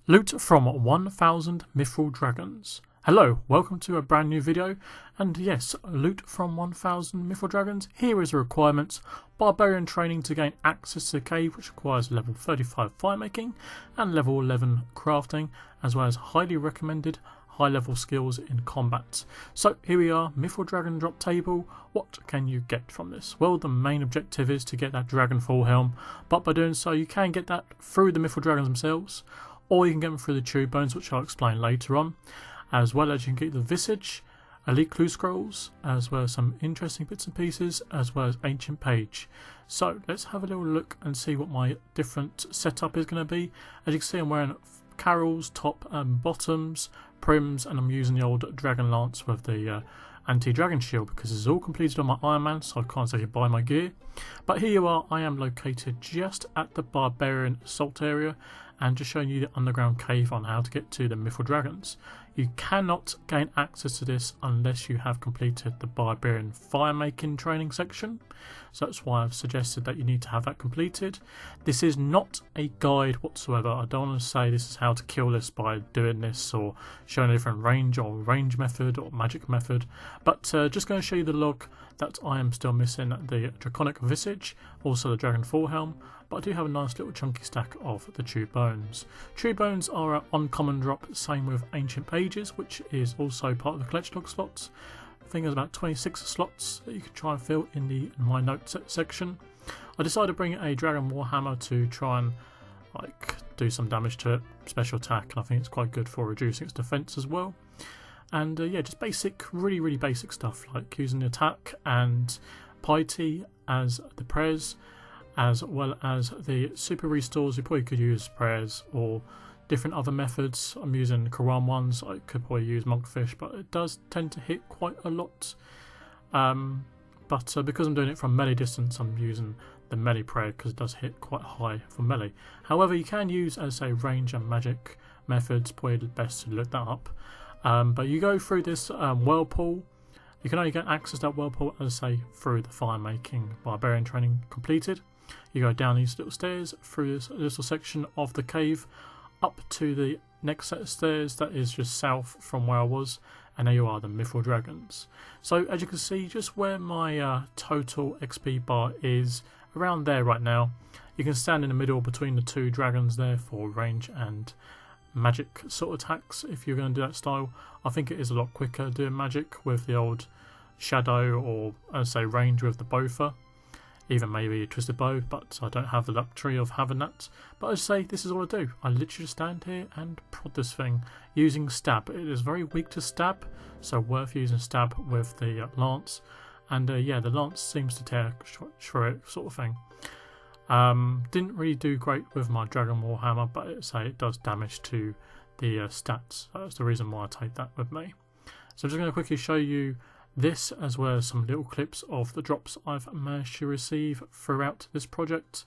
Loot from 1000 Mithril Dragons. Hello, welcome to a brand new video, and yes, loot from 1000 Mithril Dragons. Here is the requirements: Barbarian training to gain access to the cave, which requires level 35 firemaking and level 11 crafting, as well as highly recommended high level skills in combat. So here we are, Mithril Dragon drop table. What can you get from this? Well, the main objective is to get that Dragon Full Helm, but by doing so you can get that through the Mithril Dragons themselves, or you can get them through the Tube Bones, which I'll explain later on, as well as you can get the Visage, Elite Clue Scrolls, as well as some interesting bits and pieces, as well as Ancient Page. So let's have a little look and see what my different setup is going to be. As you can see, I'm wearing Carol's top and bottoms, prims, and I'm using the old Dragon Lance with the anti-dragon shield because it's all completed on my Iron Man, so I can't actually buy my gear. But here you are, I am located just at the Barbarian Assault area, and just showing you the underground cave on how to get to the Mithril Dragons. You cannot gain access to this unless you have completed the Barbarian firemaking training section, so that's why I've suggested that you need to have that completed. This is not a guide whatsoever. I don't want to say this is how to kill this by doing this or showing a different range or range method or magic method, but just going to show you the log that I am still missing: the Draconic Visage, also the Dragon Full Helm, but I do have a nice little chunky stack of the Tube Bones. Tube Bones are an uncommon drop, same with Ancient Pages, which is also part of the collection log slots. I think there's about 26 slots that you can try and fill in my notes section. I decided to bring a Dragon Warhammer to try and do some damage to it, special attack, and I think it's quite good for reducing its defense as well. And yeah, just basic, really basic stuff like using the attack and piety as the prayers, as well as the super restores. You probably could use prayers or different other methods. I'm using Quran ones. I could probably use Monkfish, but it does tend to hit quite a lot. But because I'm doing it from melee distance, I'm using the melee prayer because it does hit quite high for melee. However, you can use, as I say, range and magic methods. Probably the best to look that up. But you go through this whirlpool. You can only get access to that whirlpool, as I say, through the firemaking Barbarian training completed. You go down these little stairs, through this little section of the cave, up to the next set of stairs that is just south from where I was, and there you are, the Mithril Dragons. So as you can see, just where my total XP bar is, around there right now, you can stand in the middle between the two dragons there for range and magic sort of attacks. If you're going to do that style, I think it is a lot quicker doing magic with the old shadow, or as I say, range with the bowfer, even maybe a twisted bow, but I don't have the luxury of having that. But as I say, this is all I do. I literally just stand here and prod this thing using stab. It is very weak to stab, so worth using stab with the lance. And yeah, the lance seems to tear through it, sort of thing. Didn't really do great with my Dragon Warhammer, but it does damage to the stats. That's the reason why I take that with me. So I'm just going to quickly show you this, as well as some little clips of the drops I've managed to receive throughout this project.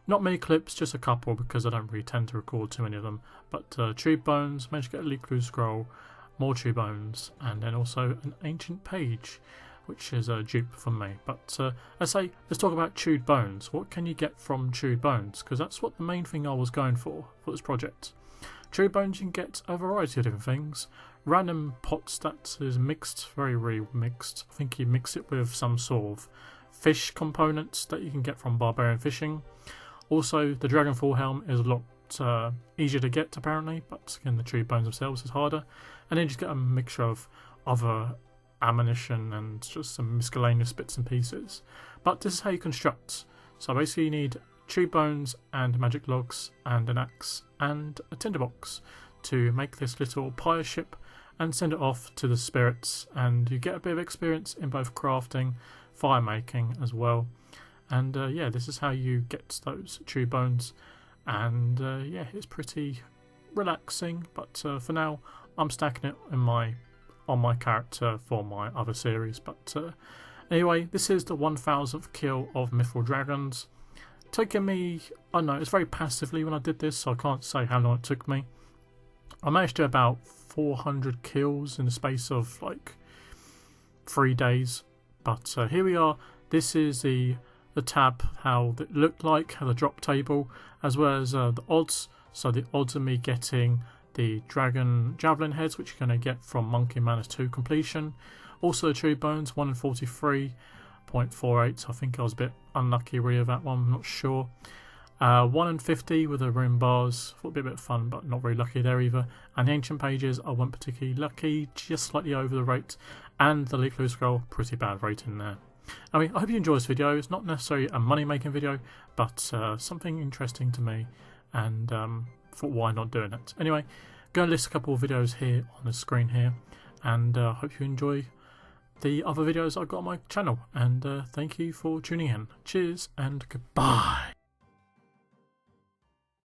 Not many clips, just a couple, because I don't really tend to record too many of them. But Tube Bones, managed to get a Elite Clue Scroll, more Tube Bones, and then also an Ancient Page, which is a dupe from me. But as I say, let's talk about Tube Bones. What can you get from Tube Bones? Because that's what the main thing I was going for this project. Tube Bones, you can get a variety of different things. Random pots that is mixed, very mixed. I think you mix it with some sort of fish components that you can get from Barbarian Fishing. Also, the Dragon Full Helm is a lot easier to get apparently, but again, the Tube Bones themselves is harder. And then you just get a mixture of other ammunition and just some miscellaneous bits and pieces. But this is how you construct. So basically you need Tube Bones and magic logs and an axe and a tinderbox to make this little pyre ship and send it off to the spirits, and you get a bit of experience in both crafting, firemaking as well. And yeah, this is how you get those Tube Bones, and yeah, it's pretty relaxing. But for now, I'm stacking it on my character for my other series. But anyway, this is the 1000th kill of Mithril Dragons. Taking me, I don't know, it's very passively when I did this, so I can't say how long it took me. I managed to do about 400 kills in the space of like 3 days. But here we are. This is the tab, how it looked like, how the drop table, as well as the odds. So the odds of me getting the dragon javelin heads, which you're going to get from Monkey Manor 2 completion. Also the tree bones, 1 in 43.48. So I think I was a bit unlucky really with that one, I'm not sure. 1 in 50 with the rune bars, thought it'd be a bit of fun, but not very lucky there either. And the ancient pages, I wasn't particularly lucky, just slightly over the rate. And the leaf blue scroll, pretty bad rating there. Anyway, I hope you enjoyed this video. It's not necessarily a money making video, but something interesting to me, and thought why not doing it. Anyway, go and list a couple of videos here on the screen here, and hope you enjoy the other videos I've got on my channel. And thank you for tuning in. Cheers and goodbye.